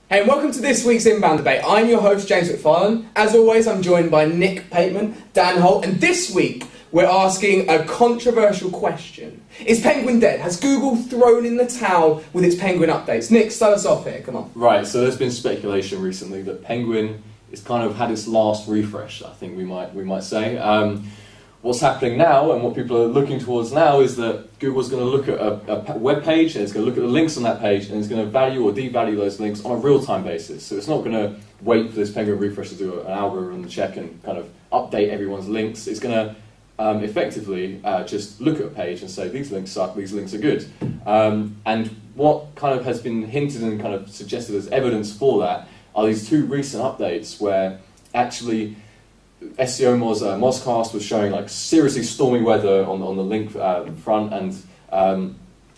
Hey, and welcome to this week's Inbound Debate. I'm your host, James McFarlane. As always, I'm joined by Nick Pateman, Dan Holt, and this week we're asking a controversial question. Is Penguin dead? Has Google thrown in the towel with its Penguin updates? Nick, start us off here, come on. Right, so there's been speculation recently that Penguin has kind of had its last refresh, I think we might say. What's happening now, and what people are looking towards now, is that Google's going to look at a web page, and it's going to look at the links on that page, and it's going to value or devalue those links on a real-time basis. So it's not going to wait for this Penguin refresh to do an algorithm check and kind of update everyone's links. It's going to effectively just look at a page and say, these links suck, these links are good. And what kind of has been hinted and kind of suggested as evidence for that are these two recent updates where actually SEO Mozcast was showing like seriously stormy weather on the link front, and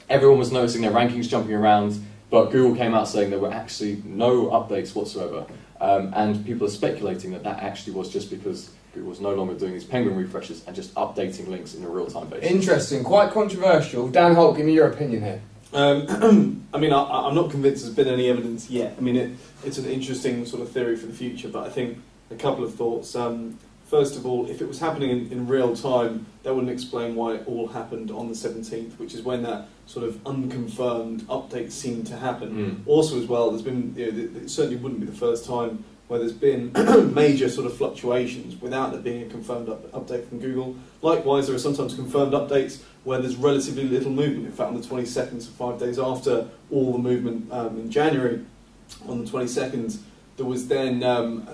everyone was noticing their rankings jumping around, but Google came out saying there were actually no updates whatsoever, and people are speculating that actually was just because Google was no longer doing these Penguin refreshes and just updating links in a real-time basis. Interesting, quite controversial. Dan Holt, give me your opinion here. I mean, I'm not convinced there's been any evidence yet. I mean, it's an interesting sort of theory for the future, but I think a couple of thoughts. First of all, if it was happening in real time, that wouldn't explain why it all happened on the 17th, which is when that sort of unconfirmed update seemed to happen. Also, as well, there's been, it certainly wouldn't be the first time where there's been major sort of fluctuations without there being a confirmed update from Google. Likewise, there are sometimes confirmed updates where there's relatively little movement. In fact, on the 22nd, so 5 days after all the movement in January, on the 22nd, there was then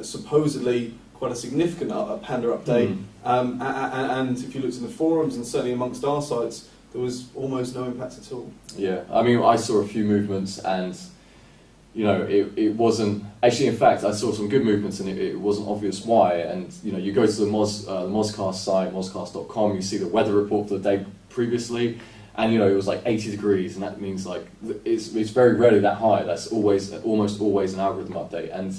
supposedly quite a significant Panda update, and if you looked in the forums and certainly amongst our sites, there was almost no impact at all. Yeah, I mean, I saw a few movements, and it wasn't actually. In fact, I saw some good movements, and it wasn't obvious why. And you go to the Mozcast site, mozcast.com, you see the weather report for the day previously, and it was like 80 degrees, and that means like it's very rarely that high. That's almost always an algorithm update, and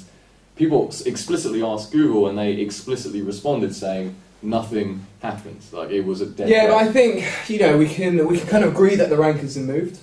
people explicitly asked Google, and they explicitly responded saying nothing happened. Like it was a dead. Yeah, but I think we can kind of agree that the rankings have moved.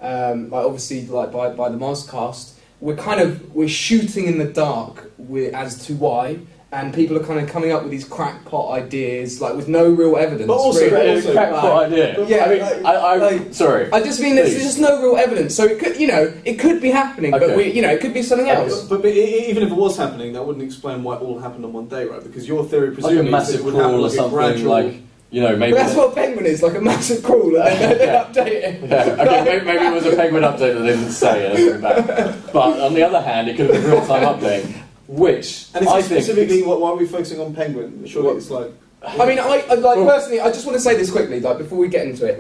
Like obviously, like by the Mozcast, we're shooting in the dark as to why. And people are kind of coming up with these crackpot ideas, like with no real evidence. But also, really. Crackpot idea. Yeah, I mean, sorry. I just mean there's just no real evidence. So it could, it could be happening, okay. But it could be something else. But even if it was happening, that wouldn't explain why it all happened on one day, right? Because your theory presumably like a massive crawl or something, gradual, like maybe. But that's what Penguin is, like a massive crawl, and they update it. Yeah. Okay, maybe it was a Penguin update that they didn't say anything about. But on the other hand, it could have been a real-time update. Which and it's specifically why are we focusing on Penguin? Surely it's like. I mean, personally, I just want to say this quickly, like before we get into it,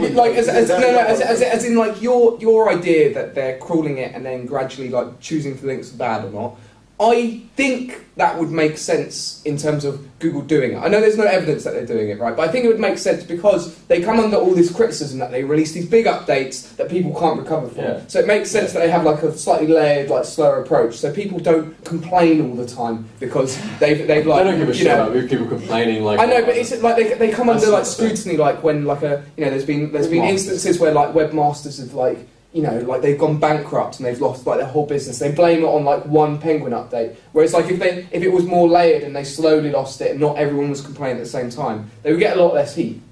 as in like your idea that they're crawling it and then gradually like choosing if the links are bad or not. I think that would make sense in terms of Google doing it. I know there's no evidence that they're doing it, right? But I think it would make sense because they come under all this criticism that they release these big updates that people can't recover from. Yeah. So it makes sense that they have like a slightly layered, like slower approach, so people don't complain all the time because they've like. They don't give a shit about people complaining like. I know, but it's like they come under like scrutiny, like when like there's been instances where like webmasters have like. Like they've gone bankrupt and they've lost like their whole business. They blame it on like one Penguin update. Whereas like if it was more layered and they slowly lost it and not everyone was complaining at the same time, they would get a lot less heat.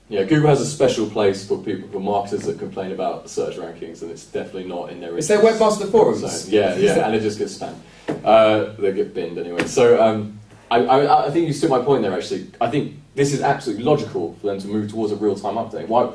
Yeah, Google has a special place for marketers that complain about search rankings, and it's definitely not in their interest. It's their webmaster forums. So, yeah, and it just gets spammed. They get binned anyway. So I think you stood my point there. Actually, I think this is absolutely logical for them to move towards a real-time update. Why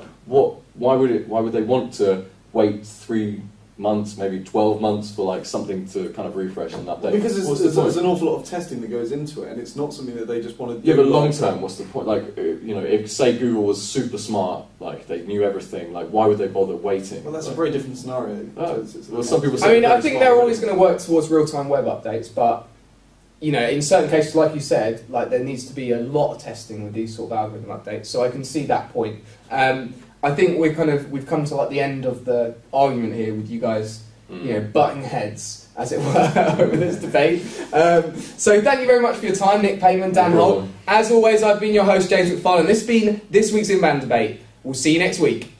would they want to wait 3 months, maybe 12 months for like something to kind of refresh and update? Because there's an awful lot of testing that goes into it, and it's not something that they just want to do. Yeah, but long term, what's the point? Like, if say Google was super smart, like they knew everything, like why would they bother waiting? Well, that's a very different scenario. Well, some people say. I mean, I think they're always going to work towards real-time web updates, but in certain cases, like you said, like there needs to be a lot of testing with these sort of algorithm updates. So I can see that point. I think we've come to like the end of the argument here with you guys, butting heads, as it were, over this debate. So thank you very much for your time, Nick Pateman, Dan Holt. As always, I've been your host, James McFarlane. This has been this week's Inbound Debate. We'll see you next week.